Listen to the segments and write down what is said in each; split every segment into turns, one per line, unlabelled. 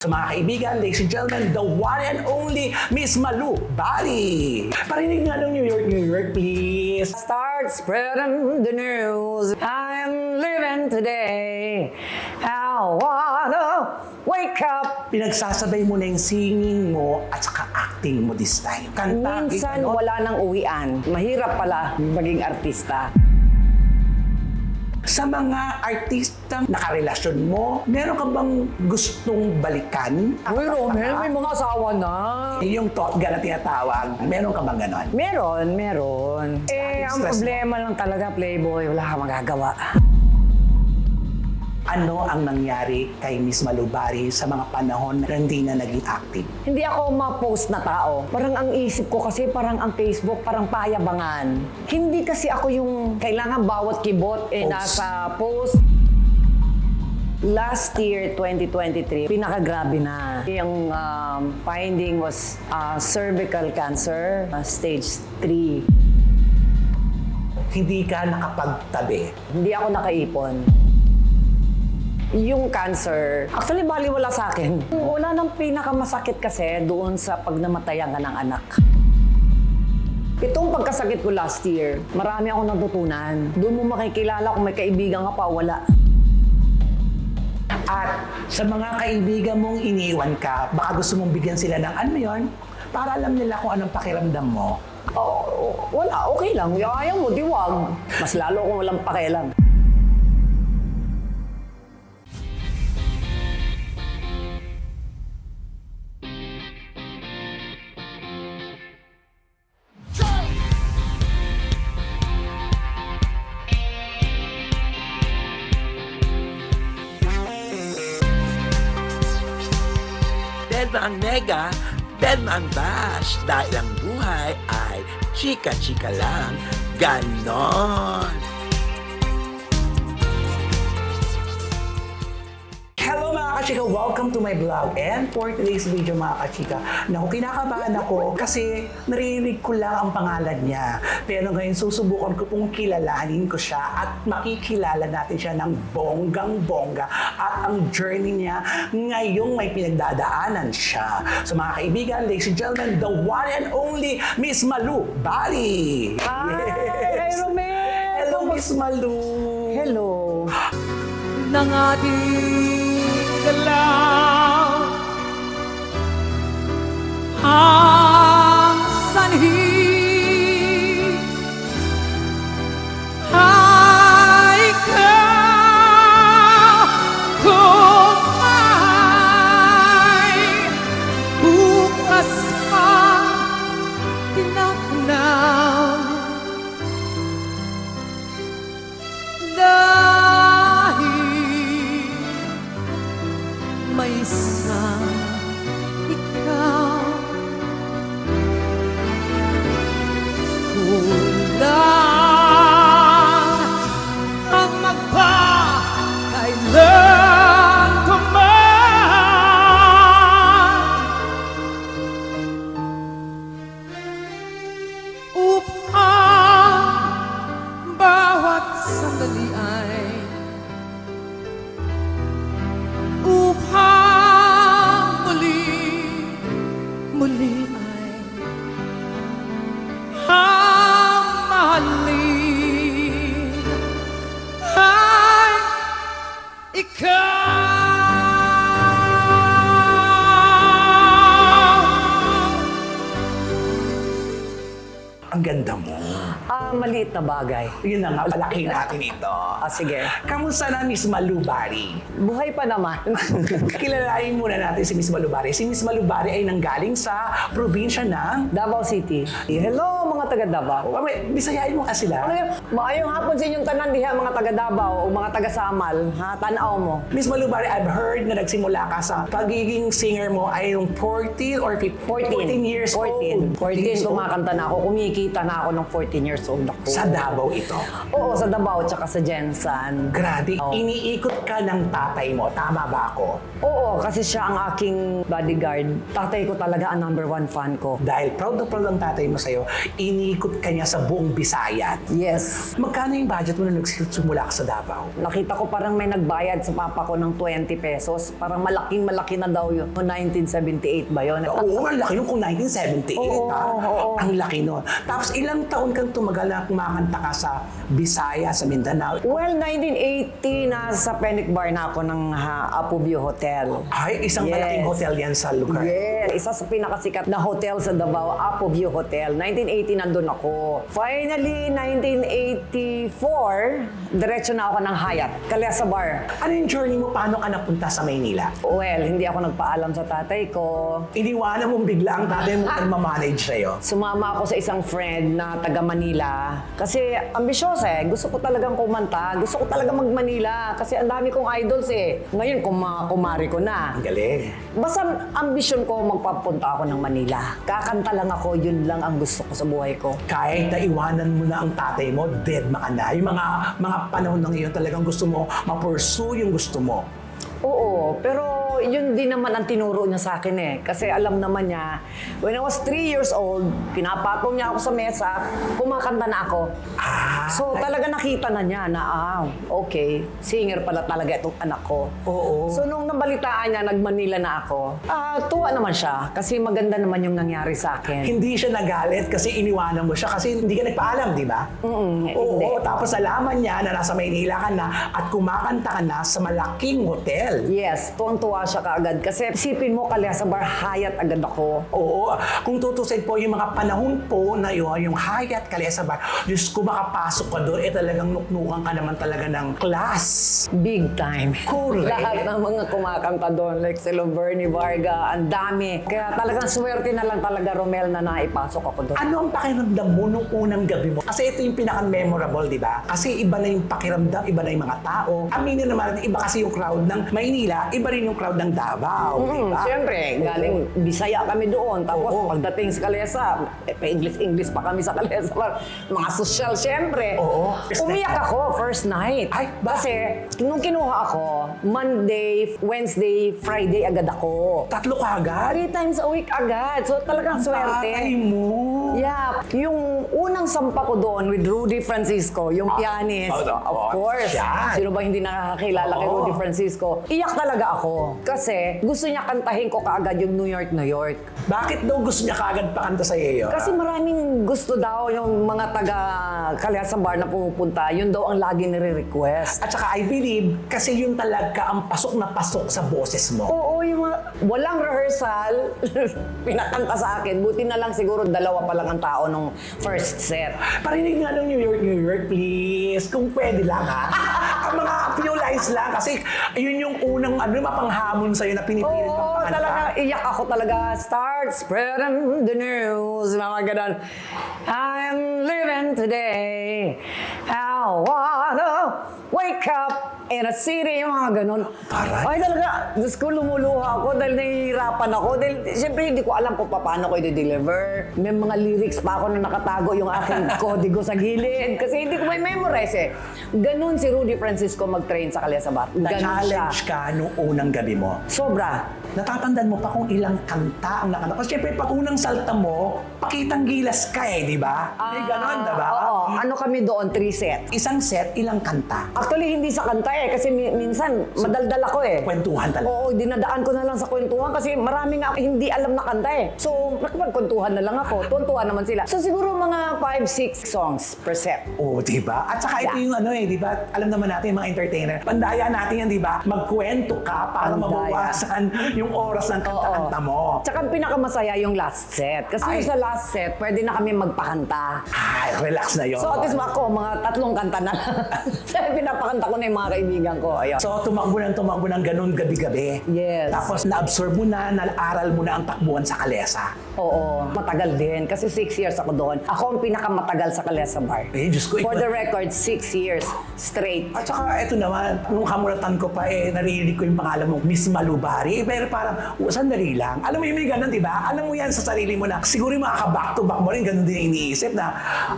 So mga kaibigan, ladies and gentlemen, the one and only Miss Malu Bali. Parinig nga ng New York, please.
Start spreading the news. I'm living today. I wanna wake up.
Pinagsasabay mo na yung singing mo at saka acting mo this time. Kanta,
Minsan
ano?
wala nang uwian. Mahirap pala maging artista.
Sa mga artistang nakarelasyon mo, meron ka bang gustong balikan?
Uy, Romel, may mga asawa na.
Yung totga na tinatawag, meron ka bang ganon?
Meron. Ang
Stress
problema lang talaga, Playboy, wala kang magagawa.
Ano ang nangyari kay Miss Malu Bali sa mga panahon na hindi na naging active?
Hindi ako ma-post na tao. Parang ang isip ko kasi parang ang Facebook, parang payabangan. Hindi kasi ako yung kailangan bawat kibot
Post.
nasa post. Last year, 2023, pinakagrabe na. Yung finding was cervical cancer, stage 3.
Hindi ka nakapagtabi.
Hindi ako nakaipon. Yung cancer, actually baliwala sa akin. Wala nang pinakamasakit kasi doon sa pag namatayan ka ng anak. Itong pagkasakit ko last year, marami akong natutunan. Doon mo makikilala kung may kaibigan ka pa o wala.
At sa mga kaibigan mong iniwan ka, baka gusto mong bigyan sila ng ano yun, para alam nila kung anong pakiramdam mo.
Wala, okay lang. Ayaw mo, di wag. Mas lalo kung walang pakialam.
Deadma ang nega, deadma ang bash. Dahil ang buhay ay chika-chika lang. Ganon!
Hello mga kachika! Welcome to my vlog. And for today's video mga kachika, naku, kinakabahan ako kasi narinig ko lang ang pangalan niya. Pero ngayon susubukan ko pong kilalanin ko siya at makikilala natin siya ng bonggang-bongga at ang journey niya ngayong may pinagdadaanan siya. So mga kaibigan, ladies and gentlemen, the one and only Miss Malu Bali!
Hi, Romel!
Hello, Miss Malu!
Hello!
ng ating galaw ang sanhi ay ikaw kung may bukas pa tinatanaw may isang ikaw kulang ang magpakailan ko man upang bawat sandali ay upang muli ay mahalin ay ikaw.
Ang ganda mo.
Maliit na bagay.
Yun na nga, palaki natin ito.
Sige.
Kamusta na Miss Malu Bali?
Buhay pa naman.
Kilalain muna natin si Miss Malu Bali. Si Miss Malu Bali ay nanggaling sa probinsya ng...
Davao City. Hello, mga taga Davao.
Bisayain mo kasi
Ano
sila.
yun? Maayong hapon sa inyong tanan diha, mga taga Davao o mga taga Samal. Ha? Tanaw mo.
Miss Malu Bali, I've heard na nagsimula ka sa pagiging singer mo ay yung 14 or 14 years old.
14 kumakanta na ako. Kumikita na ako ng 14 years old. naku.
Sa Davao ito.
Oo, sa Davao tsaka sa Jensan.
Grabe,
Oo.
iniikot ka ng tatay mo. Tama ba ako?
Oo, kasi siya ang aking bodyguard. Tatay ko talaga ang number 1 fan ko.
Dahil proud na proud ang tatay mo sa'yo, iniikot ka niya sa buong Bisayan.
Yes.
Magkano yung budget mo na nagsimula ka sa Davao?
Nakita ko parang may nagbayad sa papa ko ng 20 pesos. Parang malaking-malaki na daw yun. 1978 ba yun?
Oo, ang laki nun kung 1978,
Oo,
ha?
oo.
Ang laki nun. Tapos ilang taon kang tumagal na kumakanta ka sa Bisaya, sa Mindanao?
Well, 1980, nasa Penic Bar na ako ng Apo View Hotel.
Ay, isang
Yes.
malaking hotel yan sa lugar.
Yes, isa sa pinakasikat na hotel sa Davao, Apo View Hotel. 1980 nandun ako. Finally, 1984, diretso na ako ng Hyatt, Calesa Bar.
Ano yung journey mo? Paano ka napunta sa Maynila?
Well, hindi ako nagpaalam sa tatay ko.
Iniwanan mo bigla ang tatay mo ang mamanage sa'yo.
Sumama ako sa isang friend na taga Manila. Kasi ambisyosa eh. Gusto ko talagang kumanta. Gusto ko talaga mag-Manila. Kasi ang dami kong idols eh. Ngayon, kumari ko na.
Ang galing.
Basta ambisyon ko, magpapunta ako ng Manila. Kakanta lang ako, yun lang ang gusto ko sa buhay ko.
Kahit na iwanan mo na ang tatay mo, dead ma ka na. Yung mga panahon na ngayon talagang gusto mo ma-pursue yung gusto mo.
Oo, pero yun din naman ang tinuro niya sa akin eh. Kasi alam naman niya, when I was 3 years old, pinapatong niya ako sa mesa, kumakanta na ako. So talaga nakita na niya na, okay, singer pala talaga itong anak ko.
Oo.
So nung nabalitaan niya, nag-Manila na ako, tuwa naman siya kasi maganda naman yung nangyari sa akin.
Hindi siya nagalit kasi iniwanan mo siya kasi hindi ka nagpaalam, di ba?
hindi.
Oo, tapos alaman niya na nasa Maynila ka na at kumakanta ka na sa malaking hotel.
Yes, tuwang-tuwa siya kaagad kasi isipin mo, Calesa Bar, Hyatt agad ako.
Oo, kung tutusin po yung mga panahon po na yun, yung Hyatt, Calesa Bar, Diyos ko, makapasok ka doon, talagang nuknukan ka naman talaga ng class.
Big time.
Correct.
Lahat ng mga kumakanta doon, like si Bernie Varga, ang dami. Kaya talagang swerte na lang talaga, Romel, na naipasok ako doon.
Ano ang pakiramdam mo nung unang gabi mo? Kasi ito yung pinaka-memorable, di ba? Kasi iba na yung pakiramdam, iba na yung mga tao. Aminin naman natin, iba kasi yung crowd ng Maynila, iba rin yung crowd ng Davao, di ba?
Siyempre, galing Bisaya kami doon. Tapos
Oo.
pagdating sa Calesa, pa-English pa kami sa Calesa. Mga social, siyempre.
Oo.
Umiyak ako first night.
Ay,
Kasi nung kinuha ako, Monday, Wednesday, Friday agad ako.
3 ka agad?
3 times a week agad. So talagang swerte.
Tatay mo.
Yeah. Yung unang sampa ko doon with Rudy Francisco, yung pianist, of course.
Yan.
Sino ba hindi nakakakilala kay
Oo.
Rudy Francisco? Iyak talaga ako. Kasi gusto niya kantahin ko kaagad yung New York, New York.
Bakit daw gusto niya kaagad pakanta sa iyo?
Kasi maraming gusto daw yung mga taga Calesa Bar na pumupunta. Yun daw ang lagi nire-request.
At saka I believe, kasi yun talaga ang pasok na pasok sa boses mo.
Oo, yung mga walang rehearsal, pinakanta sa akin. Buti na lang siguro 2 pa lang ang tao nung first set.
Parinig nga ng New York, please. Kung pwede lang, ha? Ang mga few lines lang. Kasi yun yung unang mapanghamon sa'yo na pinipilit kang
Oo,
pakanta.
talaga, iyak ako talaga. Start spreading the news. Mga ganun. I'm living today. I wanna wake up in a city. Mga ganun.
Taray.
Ay talaga, Diyos ko, lumuluha ako dahil nahihirapan ako. Dahil siyempre hindi ko alam kung paano ko i-deliver. May mga lyrics pa ako na nakatago yung aking kodigo sa gilid. Kasi hindi ko may memorize eh. Ganun si Rudy Francisco mag-train sa Calesa Bar. Ganun siya.
Na-challenge ka nung unang gabi mo.
Sobra.
Natatandaan mo pa kung ilang kanta ang nakanta. Kasi syempre, pag unang salta mo, pakitang gilas ka eh, di ba? May ganon, di ba?
Oo. Ano kami doon? 3 sets.
Isang set, ilang kanta?
Actually, hindi sa kanta eh. Kasi minsan, madaldal ako eh.
Kwentuhan talaga.
Oo, dinadaan ko na lang sa kwentuhan kasi marami nga hindi alam na kanta eh. So, nakipagkwentuhan na lang ako. Tuwan-tuwa naman sila. So, siguro mga 5-6 songs per set.
Oo, di ba? At saka ito yung di ba? Alam naman natin mga entertainer. Pandaya natin yan, di ba? Magkwento ka para
Pandaya.
mabawasan yung oras ng kanta-kanta mo.
Tsaka pinakamasaya yung last set. Kasi
Ay.
yung sa last set, pwede na kami magpakanta.
Ay, relax na yun.
So, at least ako, mga 3 kanta na lang. Pinapakanta ko na yung mga kaibigan kaibigan ko. Ayun.
So, tumakbo ng ganun gabi-gabi.
Yes.
Tapos, na-absorb mo na, na-aral mo na ang takbuhan sa Kalesa.
Oo, matagal din. Kasi 6 years ako doon. Ako ang pinakamatagal sa Kalesa Bar.
Eh, Diyos ko,
For the record, 6 years straight.
At saka, eto naman, nung kamulatan ko pa, narinig ko yung pangalan mo, Miss Malubari. Pero parang, sandali lang. Alam mo yung may ganun, di ba? Alam mo yan sa sarili mo na, siguro yung mga ka-back-to-back mo rin, ganun din iniisip na,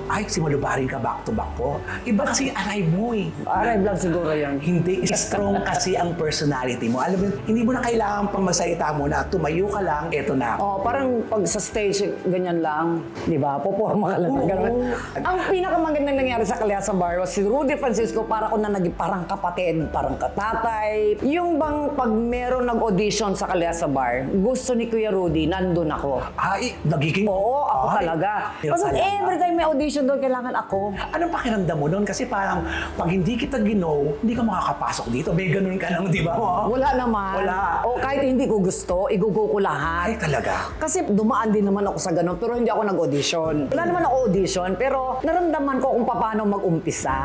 ay, si Malubari ka-back-to-back ko. Iba kasi yung arrive mo eh.
Arrive lang siguro yun.
Hindi, strong kasi ang personality mo. Alam mo, hindi mo na kailangan pang magsalita mo na, tumayo ka lang, eto na.
Oh, parang pag sa stage, ganyan lang. Di ba? Puporma ka lang.
Oo.
Ganun. Ang pinakamagandang nangyari sa Kalesa Bar was si Rudy Francisco, para ko na naging parang kapatid, parang katatay. Yung bang pag meron nag-audition sa Kalesa Bar, gusto ni Kuya Rudy, nandun ako.
Ay, nagiging...
Oo, ako
Ay,
talaga.
yun
Kasi
talaga.
every time may audition doon, kailangan ako.
Anong pakiramdam mo nun? Kasi parang, pag hindi kita ginaw, hindi ka makakapasok dito. May ganun ka lang, di ba?
Wala naman.
Wala.
O kahit hindi ko gusto, igugo ko lahat.
Ay, talaga.
Kasi dumaan din naman ako sa ganun, pero hindi ako nag-audition. Wala naman ako audition, pero naramdaman ko kung paano mag-umpisa.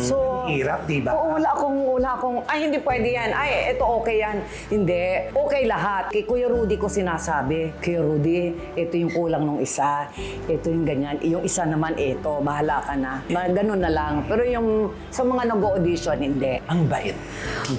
So,
Hirap, di ba?
oo, wala akong, ay hindi pwede yan, ay ito okay yan. Hindi, okay lahat. Kay Kuya Rudy ko sinasabi, Kuya Rudy, ito yung kulang nung isa, ito yung ganyan, yung isa naman ito, bahala ka na. Ganun na lang. Pero yung sa mga nag-audition, hindi.
Ang bait.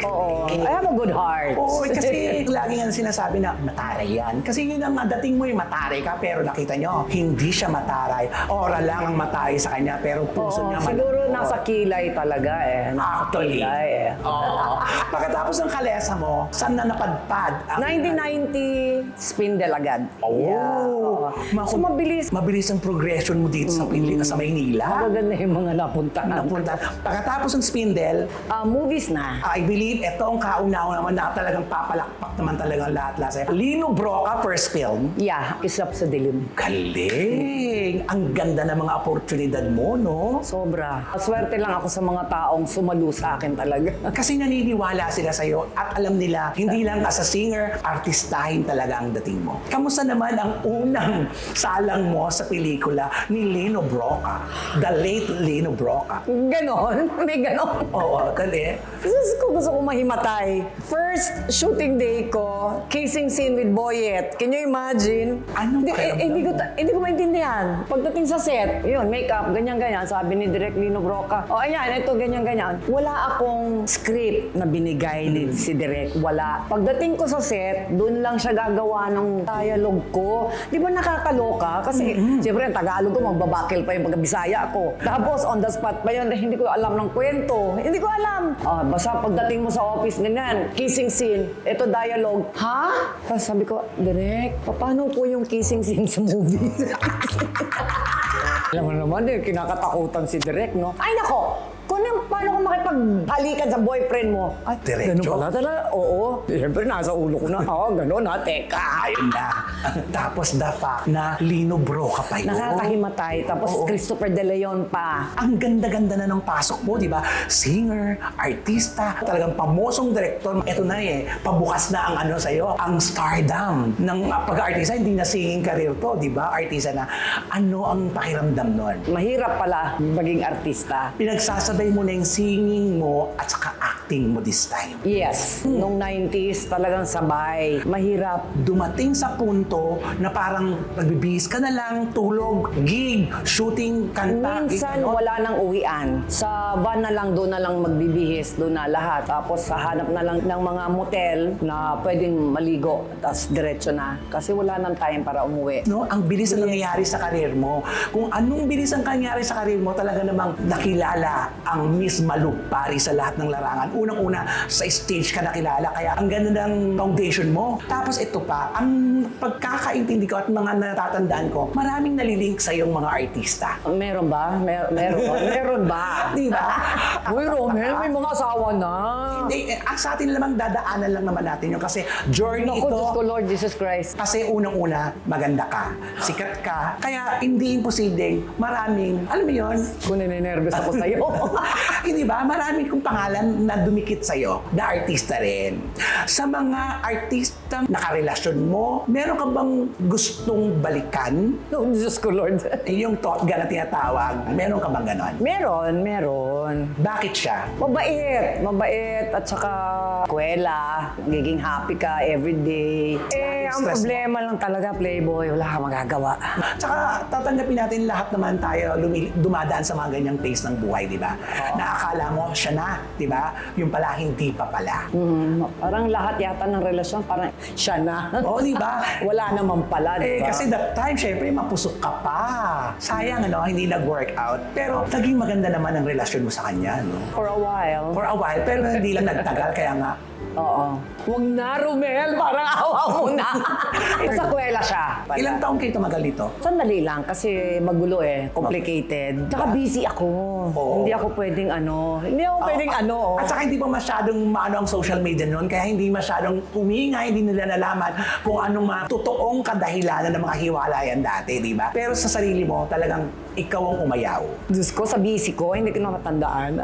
Oo, I have a good heart.
Oo, kasi lagi nga sinasabi na mataray yan. Kasi yun ang dating mo yung mataray ka, pero nakita nyo, hindi siya mataray. Oral lang ang mataray sa kanya, pero puso
Oo,
niya
siguro nasa kilay talaga eh. Nasa
Actually.
kilay eh.
Oo. Pagkatapos ng Kalesa mo, saan na napadpad?
1990, Spindle agad.
Oh.
Yeah, oo. So mabilis.
Mabilis ang progression mo dito sa sa Maynila.
Magaganda yung mga napuntahan.
Napunta. Pagkatapos ng Spindle,
Movies na.
I believe ito ang kauna-una naman na talagang papalakpak naman talagang lahat-lahat sa'yo. Lino Broca, first film.
Yeah, Kisap sa Dilim.
Galing! Ang ganda ng mga oportunidad mo, no?
Sobra. Swerte lang ako sa mga taong sumalo sa akin talaga.
Kasi naniniwala sila sa'yo at alam nila, hindi lang as a singer, artistahin talaga ang dating mo. Kamusta naman ang unang salang mo sa pelikula ni Lino Broca? The late Lino Broca.
Ganon? May ganon?
Oo, gali.
Gusto ko mahimatay. First shooting day ko, kissing scene with Boyet. Can you imagine?
Anong pakiramdam
Hindi ko maintindihan. Pagdating sa set, yun, makeup, ganyan-ganyan. Sabi ni Direk Lino Broca, o ayan, ito, ganyan-ganyan. Wala akong script na binigay ni si Direk. Wala. Pagdating ko sa set, doon lang siya gagawa ng dialogue ko. Di ba nakakaloka? Kasi, siyempre, ang Tagalog ko, magbabakil pa yung pagkabisaya ko. Tapos, on the spot pa yun, hindi ko alam ng kwento. Hindi ko alam. Basta pagdating mo sa office, ganyan, kissing scene, ito dialogue. Ha? Tapos sabi ko, Direk, paano po yung kissing scene sa movie? Alam mo naman eh, kinakatakutan si Direk, no? Ay nako! Paano ko makipaghalikan sa boyfriend mo? Ay,
Diretso?
ganun pala talaga? Oo. Siyempre, nasa ulo ko na. Oo, ganun ha. Teka.
Ayun na. Tapos the fact na Lino Broca pa yun.
Nakakahimatay. Tapos
Oo.
Christopher De Leon pa.
Ang ganda-ganda na ng pasok mo, di ba? Singer, artista, talagang pamosong direktor. Ito na eh, pabukas na ang ano sa'yo, ang stardom ng pag-artista. Hindi na singing career to, di ba? Artista na. Ano ang pakiramdam nun?
Mahirap pala maging artista.
Pinagsasabay mo na yung singing mo at saka acting mo this time.
Yes. Nung 90s, talagang sabay. Mahirap.
Dumating sa punto na parang nagbibihis ka na lang, tulog, gig, shooting, kanta.
Minsan
ano?
wala nang uwian. Sa van na lang, doon na lang magbibihis, doon na lahat. Tapos hahanap na lang ng mga motel na pwedeng maligo, tapos diretso na. Kasi wala nang time para umuwi.
No, ang bilis na nangyayari sa karir mo. Kung anong bilis ang nangyayari sa karir mo, talaga namang nakilala ang Miss Malupari sa lahat ng larangan. Unang-una, sa stage ka nakilala, kaya ang ganda ng foundation mo. Tapos ito pa, ang pagkakaintindi ko at mga natatandaan ko, maraming nalilink sa iyong mga artista.
Meron ba? Meron ba?
Di ba?
Uy, Romel, may mga asawa na.
Hindi, sa atin lamang dadaanan lang naman natin yun kasi journey
Naku,
ito.
Diyos ko, Lord Jesus Christ.
Kasi unang-una, maganda ka, sikat ka, kaya hindi imposibleng maraming, alam mo yun,
Kung ninenervous ako sa'yo.
hindi ba? Maraming kong pangalan na dumikit sa'yo na artista rin. Sa mga artistang nakarelasyon mo, meron ka bang gustong balikan?
No, Diyos ko, Lord.
Yung totga na tinatawag, meron ka bang ganon?
Meron.
Bakit siya?
Mabait at saka kwela, giging happy ka everyday. Ang
Stress
problema lang talaga, playboy, wala kang magagawa.
Tsaka tatanggapin natin lahat naman tayo dumadaan sa mga ganyang phase ng buhay, di ba? Naakala mo siya na, di ba? Yung pala, hindi pa pala.
Parang lahat yata ng relasyon, parang siya na.
Oo, di ba?
Wala naman pala, di ba?
Kasi that time, syempre, mapusok ka pa. Sayang, hindi nag-work out. Pero naging maganda naman ang relasyon mo sa kanya, no?
For a while.
For a while, pero hindi lang nagtagal, kaya nga,
Oo. Huwag na, Romel. Parang awa mo na. Sa kwela siya. Pala.
ilang taon kayo tumagal dito?
Sandali lang kasi magulo Complicated. Tsaka busy ako.
Oo.
Hindi ako pwedeng
At saka hindi pa masyadong maano ang social media noon, kaya hindi masyadong huminga, hindi nila nalaman kung anong mga totoong kadahilanan ng mga hiwalayan dati, di ba? Pero sa sarili mo, talagang ikaw ang umayaw.
Diyos ko, sa busy ko, hindi ko na matandaan.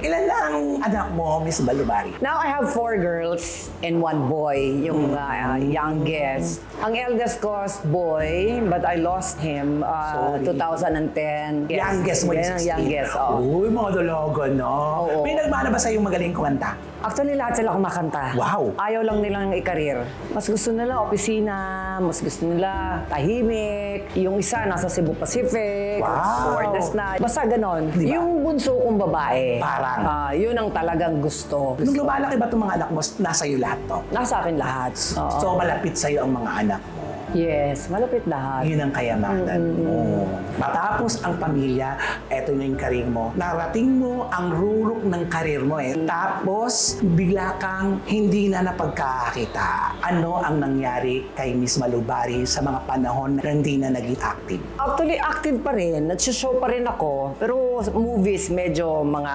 Ilan lang ang anak mo, Miss Balubari?
Now I have 4 girls and 1 boy, yung youngest. Ang eldest ko is boy, but I lost him
Sorry.
2010. Yes.
Youngest mo,
Yan ang
16.
youngest, oo.
Uy, mga dalaga, no?
Oo.
May nagmana ba sa'yo magaling kumanta?
Actually, lahat sila kumakanta.
Wow.
Ayaw lang nilang i-career. Mas gusto nila opisina, mas gusto nila tahimik. Yung isa nasa Cebu Pacific,
Wow.
stewardess na. Basta ganon.
Di ba?
Yung bunso kong babae,
Parang?
yun ang talagang gusto.
Nung lumalaki ba itong mga anak mo, nasa iyo lahat to?
Nasa akin lahat. Oo.
So, malapit sa'yo ang mga anak mo.
Yes, malapit lahat.
Yun ang kayamanan mo. Matapos ang pamilya, eto na yung karir mo. Narating mo ang rurok ng karir mo Tapos, bigla kang hindi na napagkakita. Ano ang nangyari kay Miss Balubari sa mga panahon na hindi na naging active?
Actually, active pa rin. Nagsishow pa rin ako. Pero movies, medyo mga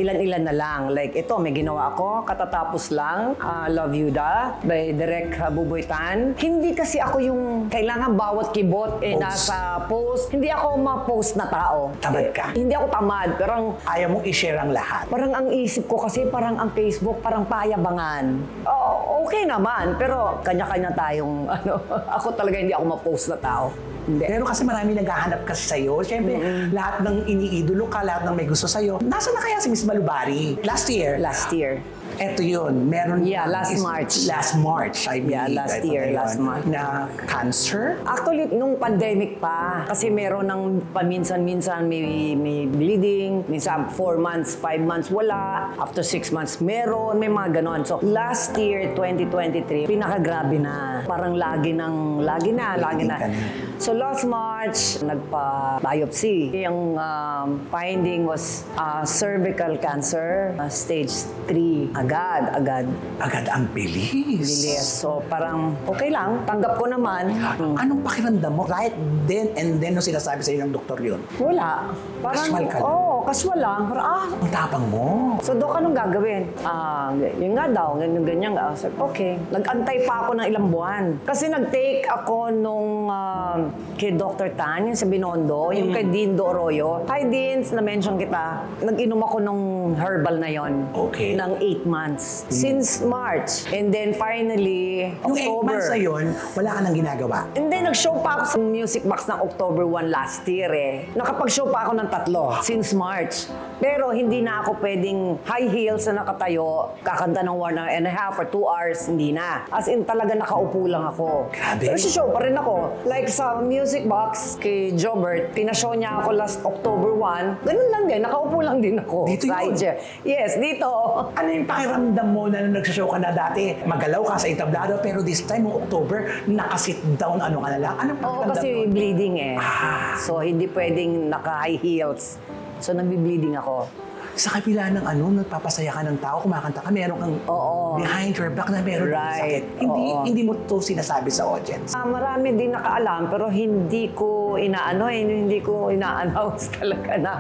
ilan-ilan na lang. Like ito, may ginawa ako. Katatapos lang. Love You Da by Direk Buboy Tan. Hindi kasi ako yung kailangan bawat kibot
Post.
nasa post. Hindi ako ma-post na tao.
Tamad ka?
Hindi ako tamad. Pero
Ayaw mong i-share ang lahat.
parang ang isip ko kasi parang ang Facebook parang payabangan. Okay naman. Pero kanya-kanya tayong ako talaga hindi ako ma-post na tao. Hindi.
Pero kasi marami naghahanap kasi sa'yo. Siyempre, lahat ng iniidolo ka, lahat ng may gusto sa'yo. Nasaan na kaya si Miss Balubari? Last year.
Last year.
Eto yun, meron
Yeah, last March.
Last March, I mean.
Yeah, last
ito
year,
na yun,
last March.
Na cancer?
Actually, nung pandemic pa, kasi meron ng paminsan-minsan may bleeding, minsan 4 months, 5 months wala, after 6 months meron, may mga ganon. So, last year, 2023, pinakagrabe na. Parang lagi na. So, last March, nagpa-biopsy. Yung finding was cervical cancer, stage 3. Agad.
Agad ang bilis.
Bilis. So, parang okay lang. Tanggap ko naman.
Anong pakiramdam mo? Right then and then nung sinasabi sa'yo ng doktor yun?
Wala. Parang,
Casual ka lang?
Oo, casual lang. Parang,
Ang tapang mo.
so Dok, anong gagawin? Yun nga daw, ganyan. Sabi, okay. Nag-antay pa ako ng ilang buwan. Kasi nag-take ako nung kay Dr. Tan, yung sa Binondo, yung kay Dean Do Arroyo. Hi, Dean, na-mention kita. Nag-inom ako nung herbal na yon.
Okay.
Ng 8 months. Since March. And then finally,
Yung 8
October.
months na yun, wala ka nang ginagawa.
And then, nag-show pa ako sa Music Box ng October 1 last year Nakapag-show pa ako ng 3 since March. Pero hindi na ako pwedeng high heels na nakatayo, kakanta ng 1.5 or 2 hours, hindi na. As in, talaga nakaupo lang ako.
Grabe.
Pero show pa rin ako. Like sa Music Box kay Jobert, pinashow niya ako last October 1. Ganun lang din, nakaupo lang din ako.
Dito
Sa
yun?
chair. Yes, dito.
Ano yung pakiramdam mo na nung nagsashow ka na dati? Magalaw ka sa entablado, pero this time, October, nakasit down, ano ka na lang? Anong
Oo,
pakiramdam
kasi
mo?
bleeding So, hindi pwedeng naka-high heels. So, nagbi-bleeding ako.
Sa kabila ng nagpapasaya ka ng tao, kumakanta ka, meron kang
Oo.
behind your back na meron kang
Right.
sakit. Hindi
Oo.
hindi mo to sinasabi sa audience.
Marami din nakaalam pero hindi ko ko hindi ko ina-announce talaga na,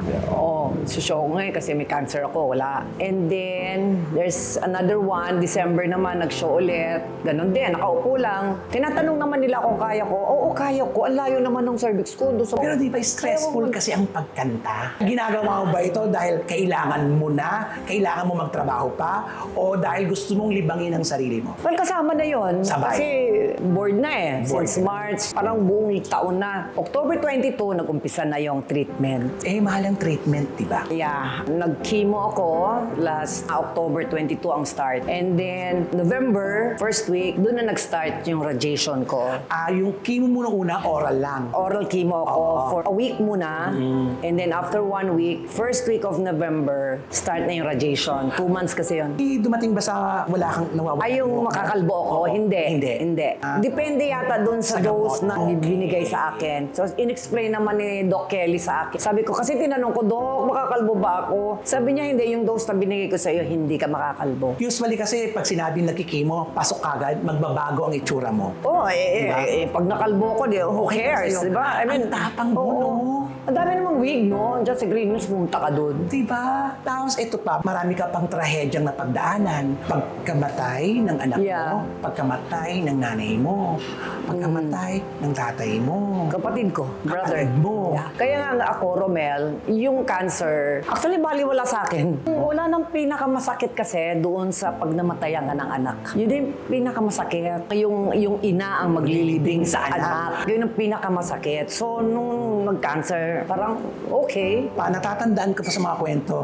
sushow ko ngayon kasi may cancer ako, wala. And then, there's another one, December naman, nag-show ulit. Ganon din, nakaupo lang. Tinatanong naman nila kung kaya ko. Oo, kaya ko. Ang layo naman ng cervix ko. Doon sa...
Pero di ba stressful kasi ang pagkanta? Ginagawa mo ba ito dahil kailangan mo na? Kailangan mo magtrabaho pa? O dahil gusto mong libangin ang sarili mo?
Well, kasama na yon.
Sabay.
Kasi bored na eh.
Bored
Since
ka na.
March, parang buong taon na. October 22, nag-umpisa na yung treatment.
Mahal ang treatment, di ba?
Yeah, nag-chemo ako last October 22 ang start. And then November, first week, doon na nag-start yung radiation ko.
Yung chemo mo nung una, oral lang.
Oral chemo ako for a week muna. And then after 1 week, first week of November, start na yung radiation. 2 months kasi yun.
Dumating ba sa wala kang nawawala?
Ay, yung makakalbo ako? Hindi. Depende yata dun sa dose
gamot.
na binigay sa akin. So, in-explain naman ni Doc Kelly sa akin. Sabi ko, kasi tinanong ko, Doc, makakalbo ba ako? Sabi niya, hindi. Yung dose na binigay ko sa iyo, hindi ka makakalbo.
Usually kasi pag sinabing nagkikimo, pasok kagad, magbabago ang itsura mo.
Pag nakalbo ko, who
Okay
cares,
sa'yo.
di ba?
Ang tapang mo, no?
Ang dami namang wig, no? Diyan sa Green Hills, pumunta ka dun.
Diba? Tapos ito pa, marami ka pang trahedyang napagdaanan. Pagkamatay ng anak
Yeah.
mo, pagkamatay ng nanay mo, pagkamatay ng tatay mo.
Kapatid ko, brother.
Kapatid mo.
Yeah. Kaya nga ako, Romel, yung cancer, actually baliwala sa akin. Wala nang pinakamasakit kasi doon sa pag namatayan ka ng anak. Yun yung pinakamasakit. Yung ina ang maglilibing sa anak. Yun ang pinakamasakit. So, nung nag-cancer, parang okay.
Natatandaan ko pa sa mga kwento,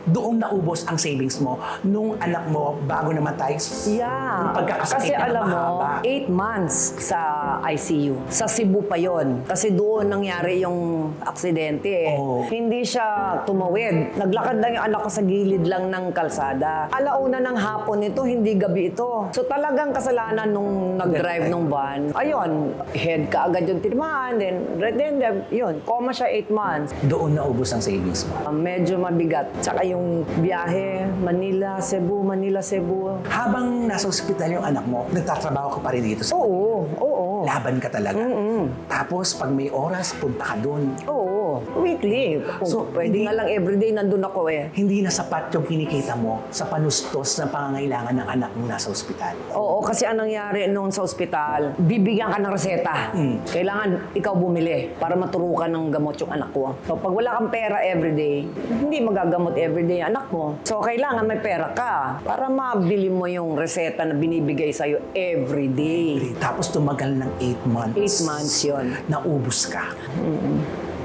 doon naubos ang savings mo nung anak mo bago namatay.
Yeah.
Yung pagkakasakit
Kasi
na
alam mo,
mahaba.
8 months sa ICU. Sa Cebu pa yon. Kasi doon nangyari yung aksidente eh.
Oh.
Hindi siya tumawid. Naglakad lang yung anak ko sa gilid lang ng kalsada. Alauna ng hapon ito, hindi gabi ito. So talagang kasalanan nung nag-drive nung van. Ayun, head ka agad yung tinamaan. Then yun, coma siya 8 months.
Doon naubos ang savings mo.
Medyo mabigat. Tsaka yung biyahe, Manila, Cebu.
Habang nasa ospital yung anak mo, nagtatrabaho ka pa rin dito.
Oo.
Laban ka talaga. Tapos pag may oras, punta ka doon.
Oo, weekly.
So,
Pwede
hindi-
nga lang everyday nandun ako eh.
Hindi na sapat yung kinikita mo sa panustos na pangangailangan ng anak mo nasa ospital.
Oo, kasi ang nangyari noon sa ospital, bibigyan ka ng reseta. Kailangan ikaw bumili para maturukan ng gamot yung anak ko. So pag wala kang pera everyday, hindi magagamot everyday ang anak mo. So kailangan may pera ka para mabili mo yung reseta na binibigay sa'yo everyday.
Tapos tumagal ng 8 months.
8 months yun.
Naubos ka.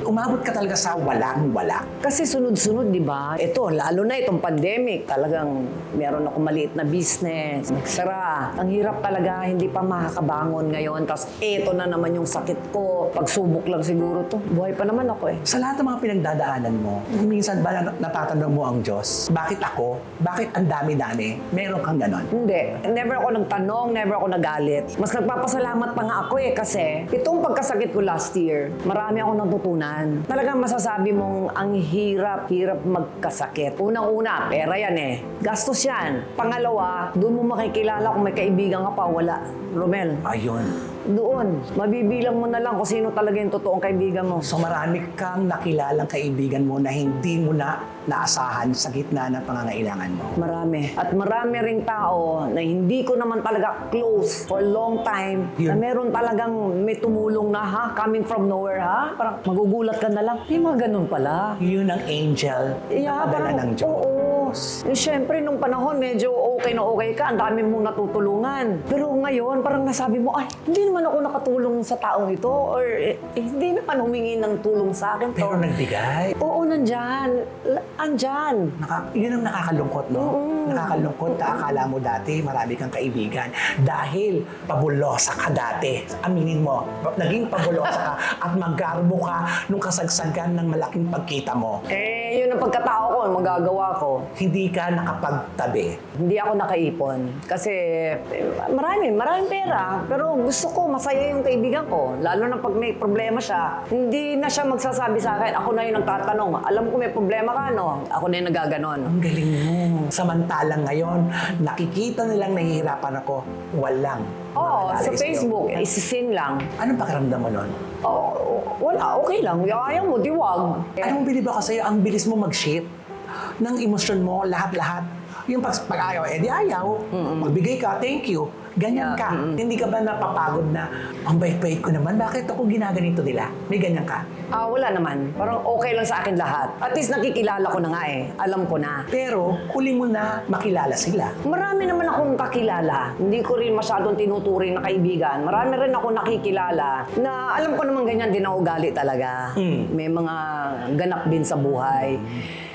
Umabot ka talaga sa walang-wala.
Kasi sunod-sunod, di ba? Ito, lalo na itong pandemic, talagang meron ako maliit na business. Nagsara. Ang hirap talaga, hindi pa makakabangon ngayon. Tapos eto na naman yung sakit ko. Pagsubok lang siguro to. Buhay pa naman ako eh.
Sa lahat ng mga pinagdadaanan mo, minsan ba natatanong mo ang Diyos, bakit ako? Bakit ang dami-dami? Meron kang ganon.
Hindi. Never ako nagtanong, never ako nagalit. Mas nagpapasalamat pa nga ako eh kasi itong pagkasakit ko last year, marami akong natutunan. Talagang masasabi mong ang hirap magkasakit. Unang-una, pera yan eh. Gastos yan. Pangalawa, doon mo makikilala kung may kaibigan ka pa, wala. Romel,
Ayun.
doon, mabibilang mo na lang kung sino talaga yung totoong kaibigan mo.
So marami kang nakilalang kaibigan mo na hindi mo na naasahan sa gitna ng pangangailangan mo.
Marami. At marami ring tao na hindi ko naman talaga close for a long time. Na
Yun.
meron talagang may tumulong na coming from nowhere Parang magugulat ka na lang. May mga ganun pala.
Yun ang angel na padala ng Diyos.
Oo. Siyempre, nung panahon, medyo okay na okay ka. Ang dami mong natutulungan. Pero ngayon, parang nasabi mo, ay, hindi naman ako nakatulong sa taong ito. Or hindi naman humingi ng tulong sa akin to.
Pero nagbigay.
Oo, nandyan. Andyan.
Yun ang nakakalungkot, no? Nakakalungkot na akala mo dati marami kang kaibigan dahil pabulosa ka dati. Aminin mo, naging pabulosa ka at maggarbo ka nung kasagsagan ng malaking pagkita mo.
Yun ang pagkatao ko, magagawa ko.
Hindi ka nakapagtabi.
Hindi ako nakaipon. Kasi maraming pera. Pero gusto ko, masaya yung kaibigan ko. Lalo na pag may problema siya, hindi na siya magsasabi sa akin, ako na yung nagtatanong. Alam ko may problema ka, no? Ako na yung nagaganon.
Ang galing mo. Samantalang ngayon, nakikita nilang nahihirapan ako, walang
Oo,
Maaalala
sa
sa'yo.
Facebook, isisin lang.
Anong pakiramdam mo nun?
Oo, wala, okay lang. Ayaw mo, diwag.
Anong bilib ako sa'yo? Ang bilis mo mag-ship ng emosyon mo, lahat-lahat. Yung pag ayaw, di ayaw. Magbigay ka, thank you. Ganyan ka. Hindi ka ba napapagod na, ang bait-bait ko naman, bakit ako ginaganito nila? May ganyan ka.
Wala naman. Parang okay lang sa akin lahat. At least nakikilala ko na nga eh. Alam ko na.
Pero, huli mo na makilala sila.
Marami naman akong kakilala. Hindi ko rin masyadong tinuturing na kaibigan. Marami rin ako nakikilala na alam ko naman ganyan din ang ugali talaga. May mga ganap din sa buhay.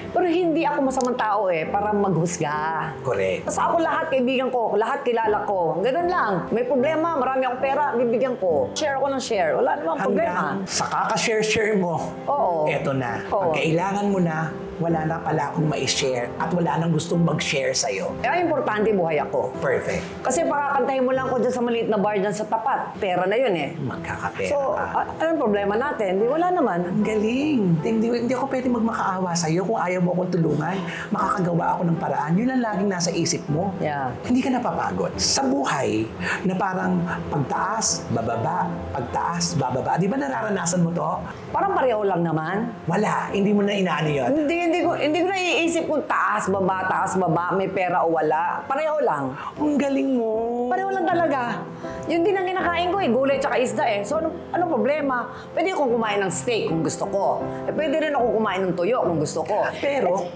Pero hindi ako masamang tao eh, para maghusga.
Correct.
Basta ako lahat kaibigan ko, lahat kilala ko. Ganun lang. May problema, marami akong pera, bibigyan ko. Share ako ng share. Wala namang problema.
Hanggang sa kaka-share-share mo,
Oo.
eto na.
Oo.
Pag kailangan mo na, wala na pala akong ma-share at wala nang gustong mag-share sa'yo.
Kaya importante buhay ako.
Perfect.
Kasi pakakantahin mo lang ko dyan sa maliit na bar dyan sa tapat. Pera na yun eh.
Magkakapera
So,
ka.
anong problema natin? Di wala naman.
Ang galing. Hindi ako pwede magmakaawa sa'yo. Kung ayaw mo akong tulungan, makakagawa ako ng paraan. Yun ang laging nasa isip mo.
Yeah.
Hindi ka napapagod. Sa buhay, na parang pagtaas, bababa, pagtaas, bababa. Di ba nararanasan mo to?
Parang pareho lang naman.
Wala. Hindi mo na inaano yun.
Hindi ko naiisip kung taas, baba, may pera o wala. Pareho lang.
Ang galing mo.
Pareho lang talaga. Yun din ang kinakain ko eh, gulay tsaka isda eh. So, anong problema? Pwede akong kumain ng steak kung gusto ko. Pwede rin ako kumain ng tuyo kung gusto ko.
Pero-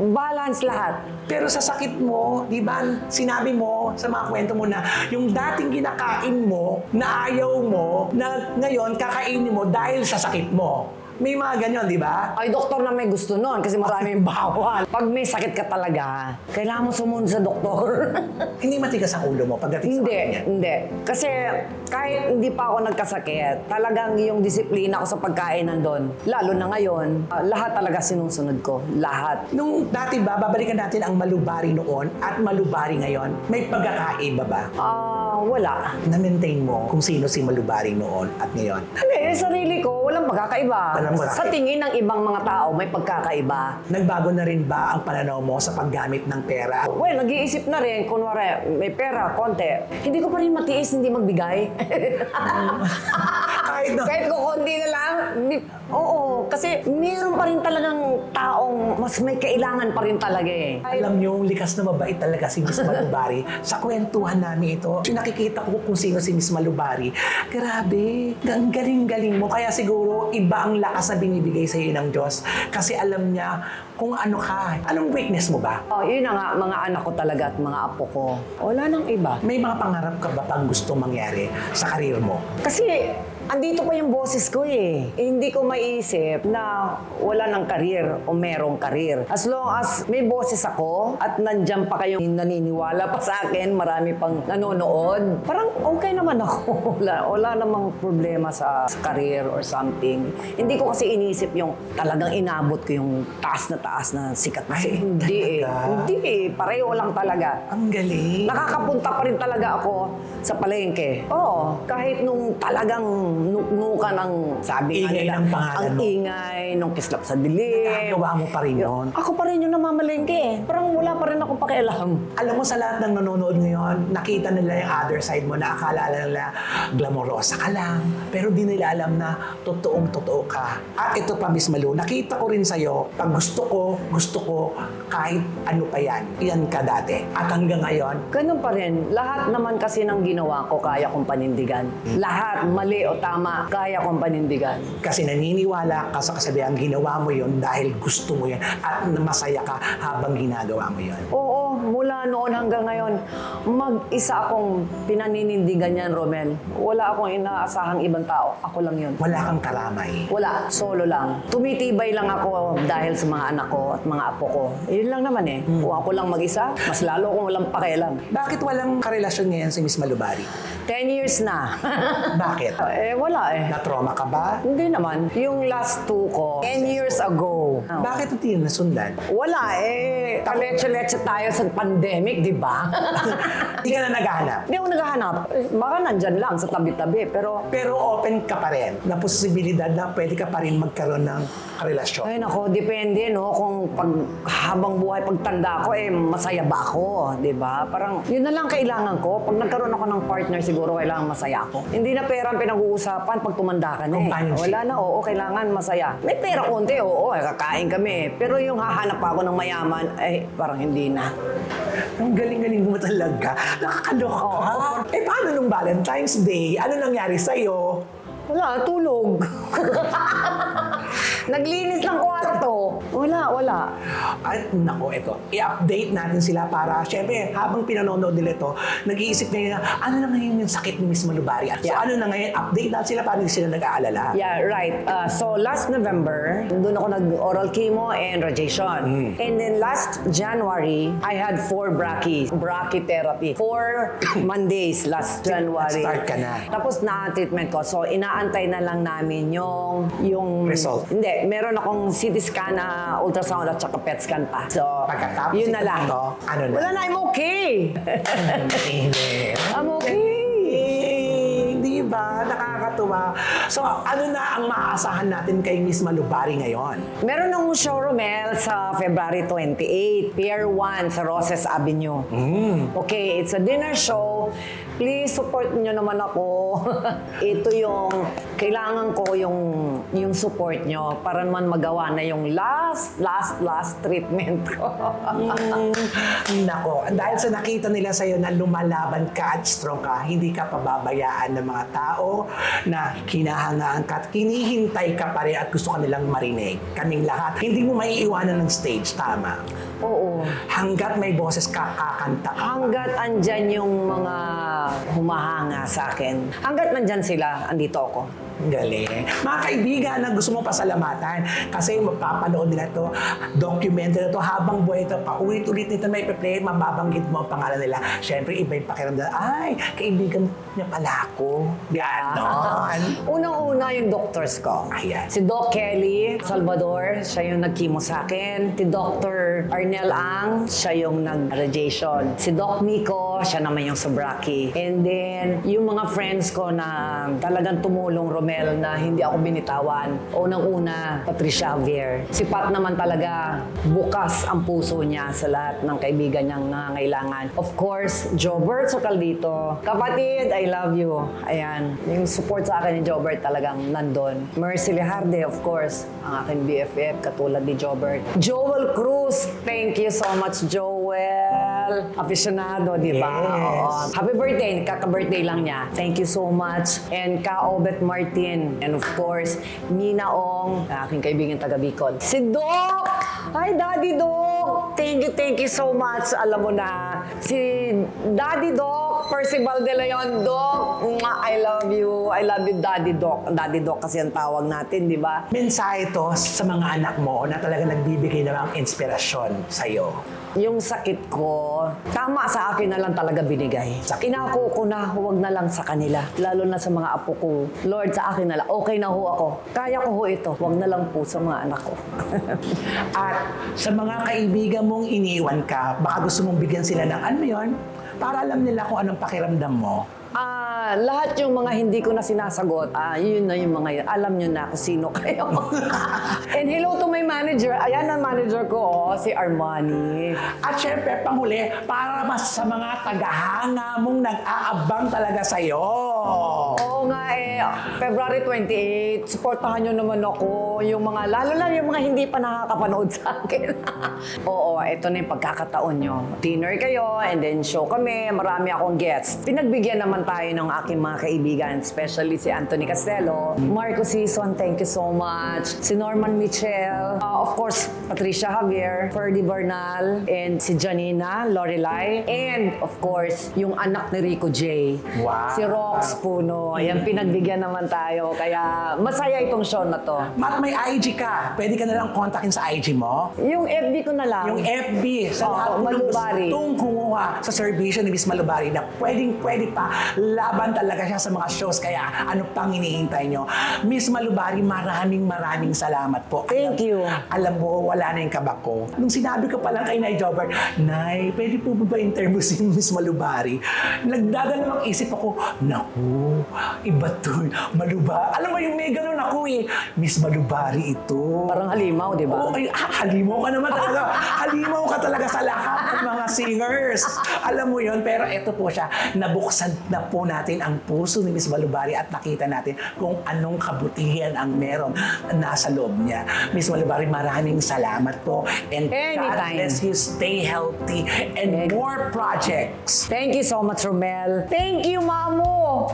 balance lahat.
Pero sa sakit mo, di ba, sinabi mo sa mga kwento mo na yung dating kinakain mo, na ayaw mo, na ngayon kakainin mo dahil sa sakit mo. May mga ganyan, di ba?
Ay, doktor na may gusto nun kasi maraming bawal. Pag may sakit ka talaga, kailangan mo sumunod sa doktor.
Hindi matigas ang ulo mo pagdating sa mga ganyan.
Hindi. Kasi kahit hindi pa ako nagkasakit, talagang yung disiplina ko sa pagkain nandun. Lalo na ngayon, lahat talaga sinusunod ko. Lahat.
Nung dati ba, babalikan natin ang malubari noon at malubari ngayon, may pagkakaiba ba?
Wala.
Na-maintain mo kung sino si malubari noon at ngayon?
Hindi, sarili ko, walang pagkakaiba.
Walang pagkakaiba.
Sa tingin ng ibang mga tao, may pagkakaiba.
Nagbago na rin ba ang pananaw mo sa paggamit ng pera?
Well, nag-iisip na rin, kunwari, may pera, konti. Hindi ko pa rin matiis, hindi magbigay. Kahit ko konti na lang. Oo, kasi meron pa rin talagang taong mas may kailangan pa rin talaga eh.
Alam niyo, likas na mabait talaga si Miss Malubari. Sa kwentuhan namin ito, nakikita ko kung sino si Miss Malubari. Grabe, ang galing-galing mo. Kaya siguro, iba ang lakas na binibigay sa iyo ng Diyos. Kasi alam niya kung ano ka. Anong weakness mo ba?
Yun na nga, mga anak ko talaga at mga apo ko. Wala nang iba.
May mga pangarap ka ba pang gusto mangyari sa karir mo?
Kasi, andito pa yung boses ko eh. Hindi ko maiisip na wala ng karir o merong karir. As long as may boses ako at nandyan pa kayong naniniwala pa sa akin, marami pang nanonood, parang okay naman ako. Wala namang problema sa karir or something. Hindi ko kasi iniisip yung talagang inabot ko yung taas na sikat. Kasi
Ay,
hindi eh.
talaga?
Hindi eh. Pareho lang talaga.
Ang galing.
Nakakapunta pa rin talaga ako sa palengke. Oo, kahit nung talagang nuknukan ang sabi nga
Ingay
nila,
ng pangalan
ang
mo.
ingay nung kislap sa dilim.
Nagagawa mo pa rin yun.
Ako pa rin yung namamalengke eh. Parang wala pa rin akong pakialam.
Alam mo, sa lahat ng nanonood ngayon, nakita nila yung other side mo na akala nila glamorosa ka lang. Pero di nila alam na totoong-totoo ka. At ito pa, Miss Malu, nakita ko rin sa'yo, pag gusto ko, kahit ano pa yan. Yan ka dati. At hanggang ngayon,
Ganun pa rin. Lahat naman kasi ng ginawa ko, kaya kong panindigan. Lahat, mali o tama, kaya kong panindigan.
kasi naniniwala ka sa kasabihan, ginawa mo yun dahil gusto mo yun at masaya ka habang ginagawa mo yun.
Oo, mula noon hanggang ngayon, mag-isa akong pinaninindigan yan, Romel. Wala akong inaasahang ibang tao. Ako lang yun.
Wala kang karamay.
Wala, solo lang. Tumitibay lang ako dahil sa mga anak ko at mga apo ko. Yun lang naman eh. Kung ako lang mag-isa, mas lalo akong walang pakialam.
Bakit walang karelasyon ngayon si Miss Malubari?
10 years na.
Bakit?
Wala eh.
Na-trauma ka ba?
Hindi naman. Yung last 2 ko, 10 years ago.
Bakit hindi nasundan?
Wala eh. Kaletse-letse tayo sa pandemic, di ba?
Hindi ka na naghahanap.
Hindi ako naghahanap. Baka nandyan lang sa tabi-tabi, pero...
Pero open ka pa rin na posibilidad na pwede ka pa rin magkaroon ng relasyon.
Ay nako, depende no kung habang buhay pagtanda ko masaya ba ako, 'di ba? Parang yun na lang kailangan ko. Pag nagkaroon ako ng partner siguro kailangan masaya ako. Hindi na pera ang pinag-uusapan pag tumanda ka na.
Companionship.
Wala na, oo, kailangan masaya. May pera konti, oo, kakain kami. Pero yung hahanap pa ako ng mayaman, parang hindi na.
Ang galing-galing mo talaga. Nakakaloka. Paano nung Valentine's Day? Ano nangyari sa'yo?
Wala, tulog. Naglinis ng kwarto. Wala.
At nako, ito. I-update natin sila para, syempre, habang pinanonood nila ito, nag-iisip na ano na ngayon yung sakit ni Miss Malubari? So,
Yeah.
ano na ngayon? Update natin sila para hindi sila nag-aalala.
Yeah, right. So last November, doon ako nag-oral chemo and radiation. And then last January, I had 4 brachytherapy. 4 Mondays last January.
Start ka na.
Tapos na-treatment ko. So inaantay na lang namin yung
Result.
Hindi, meron akong CT scan na ultrasound at saka PET scan pa. So,
Pagkatapos
yun na
ito,
lang.
ano na?
Wala na, I'm okay. I'm okay.
Di ba? Nakakatuwa. So, ano na ang maaasahan natin kay Miss Malubari ngayon?
Meron ng showroom sa February 28, Pier 1 sa Roses Avenue. Okay, it's a dinner show. Please support nyo naman ako. Ito yung, kailangan ko yung support nyo para naman magawa na yung last treatment ko.
Nako, dahil sa nakita nila sa'yo na lumalaban ka at strong ka, hindi ka pababayaan ng mga tao na kinahangaan ka at kinihintay ka pa rin at gusto ka nilang marinig. Kaming lahat, hindi mo maiiwanan ng stage, tama?
Oo.
Hanggat may boses ka, kakanta ka.
Hanggat andyan yung mga humahanga sa akin. Hanggat nandyan sila, andito ako.
Galing. Mga kaibigan na gusto mo pasalamatan kasi mapapanood nila ito, documentary na ito, habang buhay ito, paulit-ulit nito may play, mababanggit mo ang pangalan nila. Siyempre, iba yung pakiramdam. Ay, kaibigan niya pala ako. Ganon.
Unang-una yung doctors ko.
Ayan.
Si Doc Kelly Salvador, siya yung nag-chemo sa akin. Si Dr. Arnel Ang, siya yung nag-radiation. Si Doc Miko, siya naman yung sa brachy. And then, yung mga friends ko na talagang tumulong, Romel, na hindi ako binitawan. Unang-una, Patricia Javier. Si Pat naman talaga, bukas ang puso niya sa lahat ng kaibigan niyang nangangailangan. Of course, Jobert Socaldito. Kapatid, I love you. Ayan. Yung support sa akin ni Jobert talagang nandun. Mercy Lejarde, of course, ang aking BFF, katulad ni Jobert. Joel Cruz, thank you so much, Joel. Aficionado, di ba?
Yes.
Oo. Happy birthday, kaka-birthday lang niya. Thank you so much. And Ka Obet Martin. And of course, Mina Ong, aking kaibigan taga Bicol. Si Doc! Hi, Daddy Doc! Thank you so much. Alam mo na, si Daddy Doc, Percival De Leon, Doc, I love you. I love you, Daddy Doc. Daddy Doc kasi ang tawag natin, di ba?
Mensahe ito sa mga anak mo na talaga nagbibigay ng inspirasyon sa'yo.
Yung sakit ko, tama sa akin na lang talaga binigay. Inako ko na, huwag na lang sa kanila. Lalo na sa mga apo ko. Lord, sa akin na lang, okay na ho ako. Kaya ko ho ito, huwag na lang po sa mga anak ko.
At sa mga kaibigan mong iniwan ka, baka gusto mong bigyan sila ng ano yun, para alam nila kung anong pakiramdam mo.
Lahat yung mga hindi ko na sinasagot, yun na yung mga yun. Alam nyo na kung sino kayo. And hello to my manager. Ayan ang manager ko, si Armani.
At syempre, panghuli, para mas sa mga tagahanga mong nag-aabang talaga sa'yo.
Oo nga February 28, supportahan nyo naman ako. Yung mga, lalo na yung mga hindi pa nakakapanood sa akin. Oo, ito na yung pagkakataon nyo. Dinner kayo, and then show kami. Marami akong guests. Pinagbigyan naman tayo ng aking mga kaibigan, especially si Anthony Castelo, Marco Sison, thank you so much. Si Norman Michel, of course, Patricia Javier, Ferdy Bernal, and si Janina Lorelai, and of course, yung anak ni Rico J.
Wow.
Si Rox Puno. Ayan, pinagbigyan naman tayo. Kaya masaya itong show na to.
At may may IG ka, pwede ka na lang kontakin sa IG mo.
Yung FB ko na lang.
Yung FB, sa
Oo,
lahat po ng
Malubari.
gustong kumuha sa servisyo ni Miss Malubari na pwede pa, laban talaga siya sa mga shows. Kaya ano pang hinihintay nyo? Miss Malubari, maraming salamat po.
Thank you.
Alam mo, wala na yung kaba ko. Nung sinabi ko pa lang kay Nay Jobber, Nay, pwede po ba interview si Miss Malubari? Nagdadalawang isip ako, naku, iba to. Malubari. Alam mo yung may ganun ako eh. Miss Malubari ito.
Parang halimaw, di ba?
Oo, ay, halimaw ka naman talaga. Halimaw ka talaga sa lahat ng mga singers. Alam mo yon, pero ito po siya. Nabuksan na po natin ang puso ni Miss Malubari at nakita natin kung anong kabutihan ang meron nasa loob niya. Miss Malubari, maraming salamat po. And God
Anytime.
bless you. Stay healthy and more projects.
Thank you so much, Romel. Thank you, Mamo.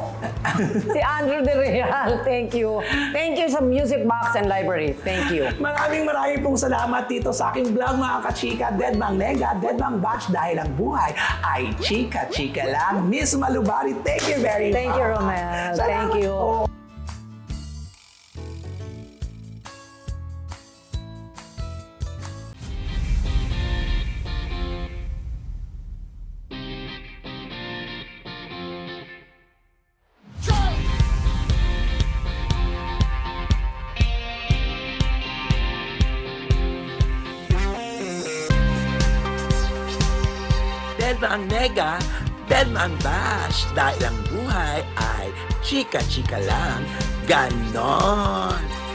Si Andrew De Real. Thank you. Thank you sa Music Box and Library. Thank you.
Maraming pong salamat dito sa aking vlog, mga kachika. Dead Mang Nega, Dead Mang Bash, dahil ang buhay ay chika-chika lang. Miss Malubari, thank you very much.
Thank you, Romel.
Salamat
Thank you.
po.
Dead Mang Nega, Dead Mang Bash, dahil ang buhay ay chika-chika lang. Ganon!